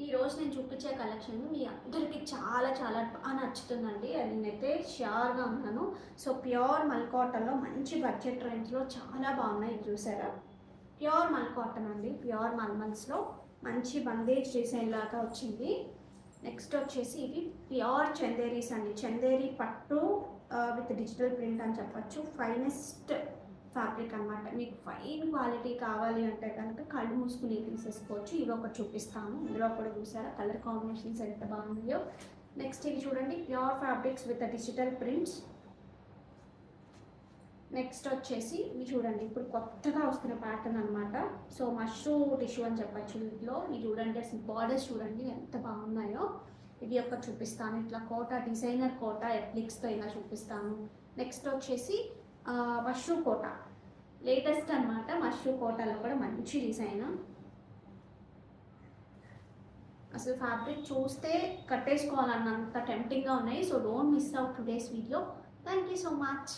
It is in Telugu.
ఈరోజు నేను చూపించే కలెక్షన్ మీ అందరికీ చాలా చాలా బాగా నచ్చుతుందండి. అది నేనైతే ష్యూర్గా ఉన్నాను. సో ప్యూర్ మల్ కాటన్లో మంచి బడ్జెట్ రేంజ్లో చాలా బాగున్నాయి. చూసారా, ప్యూర్ మల్ కాటన్ అండి. ప్యూర్ మల్మల్స్లో మంచి బందేజ్ డిజైన్ లాగా వచ్చింది. నెక్స్ట్ వచ్చేసి ఇవి ప్యూర్ చందేరీస్ అండి. చందేరి పట్టు విత్ డిజిటల్ ప్రింట్ అని చెప్పచ్చు. ఫైనెస్ట్ ఫ్యాబ్రిక్ అనమాట. మీకు ఫైన్ క్వాలిటీ కావాలి అంటే కనుక కళ్ళు మూసుకుని తీసేసుకోవచ్చు. ఇవి ఒకటి చూపిస్తాను. ఇందులో కూడా చూసారా కలర్ కాంబినేషన్స్ ఎంత బాగున్నాయో. నెక్స్ట్ ఇవి చూడండి, pure fabrics with digital prints. Next వచ్చేసి ఇవి చూడండి, ఇప్పుడు కొత్తగా వస్తున్న ప్యాటర్న్ అనమాట. సో మష్రూ టిష్యూ అని చెప్పచ్చు. వీటిలో ఇవి చూడండి, అసలు బార్డర్స్ చూడండి ఎంత బాగున్నాయో. ఇవి ఒకటి చూపిస్తాను. ఇట్లా కోటా డిజైనర్ కోటా ఎప్లిక్స్తో ఇలా చూపిస్తాను. నెక్స్ట్ వచ్చేసి మష్రూ కోటా లేటెస్ట్ అనమాట. మష్రూ కోటాలో కూడా మంచి డిజైన్. అసలు ఫ్యాబ్రిక్ చూస్తే కట్టేసుకోవాలన్నంత టెంప్టింగ్గా ఉన్నాయి. So don't miss out today's video. Thank you so much.